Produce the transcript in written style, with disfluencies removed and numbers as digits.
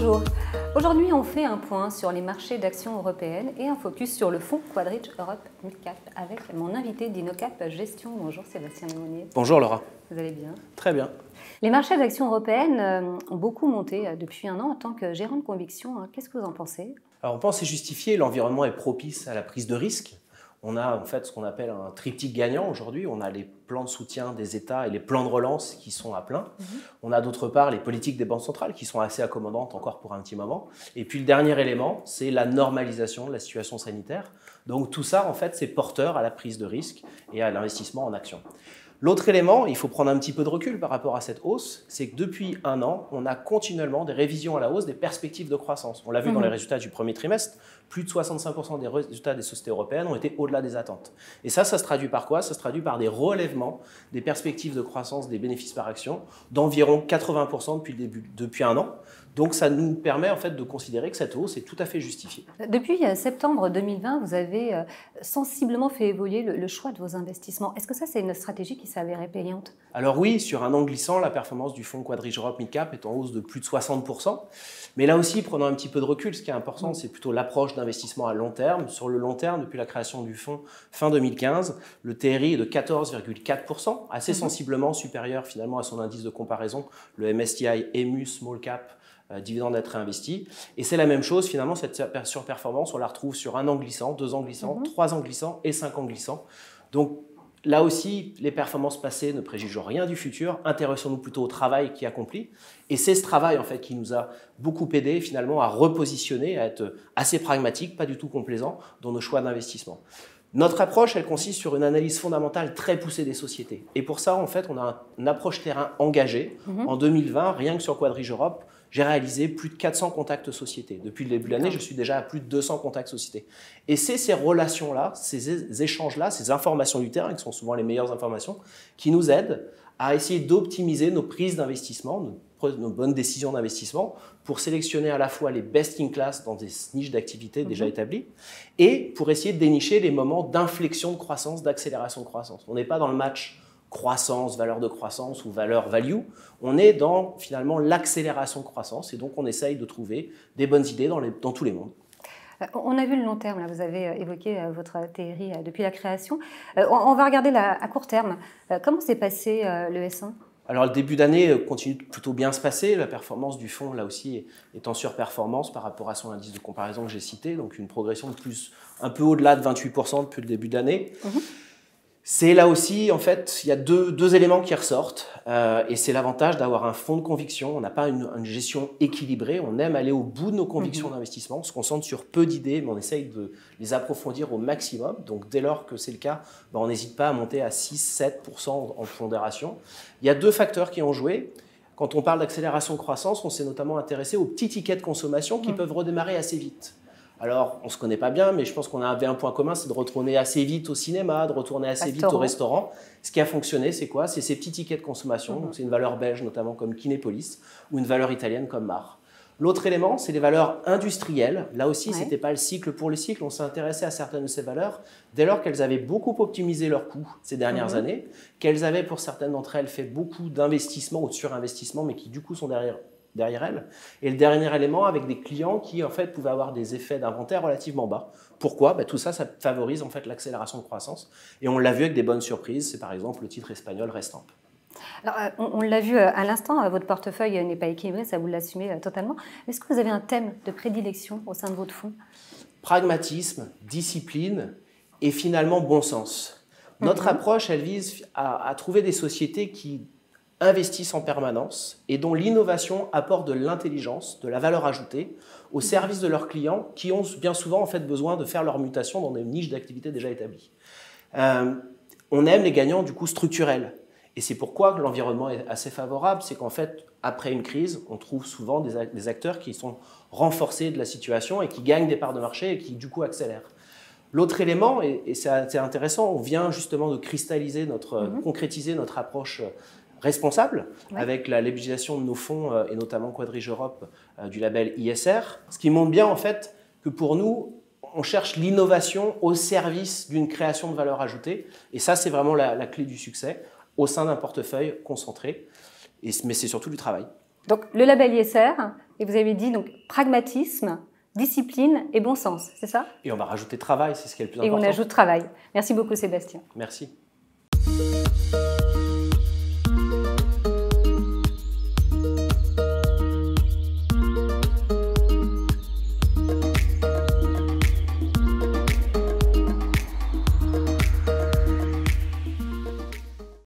Bonjour. Aujourd'hui, on fait un point sur les marchés d'actions européennes et un focus sur le fonds Quadrich Europe Mid-Cap avec mon invité d'Inocap Gestion. Bonjour Sébastien Lemonnier. Bonjour Laura. Vous allez bien? Très bien. Les marchés d'actions européennes ont beaucoup monté depuis un an en tant que gérant de conviction. Qu'est-ce que vous en pensez? Alors on pense que c'est justifié, l'environnement est propice à la prise de risque. On a en fait ce qu'on appelle un triptyque gagnant aujourd'hui. On a les plans de soutien des États et les plans de relance qui sont à plein. On a d'autre part les politiques des banques centrales qui sont assez accommodantes encore pour un petit moment. Et puis le dernier élément, c'est la normalisation de la situation sanitaire. Donc tout ça, en fait, c'est porteur à la prise de risque et à l'investissement en actions. L'autre élément, il faut prendre un petit peu de recul par rapport à cette hausse, c'est que depuis un an, on a continuellement des révisions à la hausse des perspectives de croissance. On l'a vu dans les résultats du premier trimestre, plus de 65% des résultats des sociétés européennes ont été au-delà des attentes. Et ça se traduit par quoi? Ça se traduit par des relèvements des perspectives de croissance des bénéfices par action d'environ 80% depuis un an. Donc ça nous permet en fait de considérer que cette hausse est tout à fait justifiée. Depuis septembre 2020, vous avez sensiblement fait évoluer le choix de vos investissements. Est-ce que ça, c'est une stratégie qui s'avérait payante? Alors oui, sur un an glissant, la performance du fonds Quadrich Europe Mid-Cap est en hausse de plus de 60%. Mais là aussi, prenons un petit peu de recul. Ce qui est important, c'est plutôt l'approche d'investissement à long terme. Sur le long terme, depuis la création du fonds fin 2015, le TRI est de 14,4%, assez sensiblement supérieur finalement à son indice de comparaison, le MSCI EMU Small Cap, dividende net réinvesti. Et c'est la même chose, finalement, cette surperformance, on la retrouve sur un an glissant, 2 ans glissant, 3 ans glissant et 5 ans glissant. Donc là aussi, les performances passées ne préjugent rien du futur. Intéressons-nous plutôt au travail qui est accompli. Et c'est ce travail en fait, qui nous a beaucoup aidé finalement à repositionner, à être assez pragmatique, pas du tout complaisant dans nos choix d'investissement. Notre approche, elle consiste sur une analyse fondamentale très poussée des sociétés. Et pour ça, en fait, on a une approche terrain engagée. En 2020, rien que sur Quadrich Europe, j'ai réalisé plus de 400 contacts sociétés. Depuis le début de l'année, je suis déjà à plus de 200 contacts sociétés. Et c'est ces relations-là, ces échanges-là, ces informations du terrain, qui sont souvent les meilleures informations, qui nous aident à essayer d'optimiser nos prises d'investissement, nos bonnes décisions d'investissement, pour sélectionner à la fois les best-in-class dans des niches d'activité déjà établies, et pour essayer de dénicher les moments d'inflexion de croissance, d'accélération de croissance. On n'est pas dans le match croissance, valeur de croissance ou valeur value, on est dans finalement l'accélération de croissance et donc on essaye de trouver des bonnes idées dans tous les mondes. On a vu le long terme, là, vous avez évoqué votre TRI depuis la création. On va regarder à court terme. Comment s'est passé le S1? Alors le début d'année continue de plutôt bien se passer, la performance du fonds là aussi est en surperformance par rapport à son indice de comparaison que j'ai cité, donc une progression de plus un peu au-delà de 28% depuis le début d'année. C'est là aussi, en fait, il y a deux éléments qui ressortent et c'est l'avantage d'avoir un fonds de conviction. On n'a pas une gestion équilibrée, on aime aller au bout de nos convictions d'investissement, on se concentre sur peu d'idées, mais on essaye de les approfondir au maximum. Donc dès lors que c'est le cas, on n'hésite pas à monter à 6-7% en pondération. Il y a deux facteurs qui ont joué. Quand on parle d'accélération de croissance, on s'est notamment intéressé aux petits tickets de consommation qui peuvent redémarrer assez vite. Alors, on ne se connaît pas bien, mais je pense qu'on avait un point commun, c'est de retourner assez vite au cinéma, de retourner assez vite au restaurant. Ce qui a fonctionné, c'est quoi? C'est ces petits tickets de consommation. Donc, c'est une valeur belge, notamment comme Kinepolis, ou une valeur italienne comme Mar. L'autre élément, c'est les valeurs industrielles. Là aussi, ce n'était pas le cycle pour le cycle. On s'est intéressé à certaines de ces valeurs dès lors qu'elles avaient beaucoup optimisé leurs coûts ces dernières années, qu'elles avaient, pour certaines d'entre elles, fait beaucoup d'investissements ou de surinvestissements, mais qui, du coup, sont derrière elles. Et le dernier élément, avec des clients qui en fait pouvaient avoir des effets d'inventaire relativement bas. Pourquoi? Tout ça, ça favorise en fait l'accélération de croissance. Et on l'a vu avec des bonnes surprises. C'est par exemple le titre espagnol Restamp. Alors, on l'a vu à l'instant, votre portefeuille n'est pas équilibré, ça vous l'assumez totalement. Est-ce que vous avez un thème de prédilection au sein de votre fonds? Pragmatisme, discipline et finalement bon sens. Notre approche, elle vise à trouver des sociétés qui investissent en permanence et dont l'innovation apporte de l'intelligence, de la valeur ajoutée au service de leurs clients qui ont bien souvent en fait besoin de faire leur mutation dans des niches d'activité déjà établies. On aime les gagnants du coup structurels et c'est pourquoi l'environnement est assez favorable, c'est qu'en fait après une crise, on trouve souvent des acteurs qui sont renforcés de la situation et qui gagnent des parts de marché et qui du coup accélèrent. L'autre élément, et c'est intéressant, on vient justement de cristalliser concrétiser notre approche responsable avec la labellisation de nos fonds et notamment Quadrich Europe du label ISR. Ce qui montre bien en fait que pour nous, on cherche l'innovation au service d'une création de valeur ajoutée et ça c'est vraiment la clé du succès au sein d'un portefeuille concentré, mais c'est surtout du travail. Donc le label ISR, et vous avez dit donc pragmatisme, discipline et bon sens, c'est ça? Et on va rajouter travail, c'est ce qui est le plus Et important. on ajoute travail. Merci beaucoup Sébastien. Merci.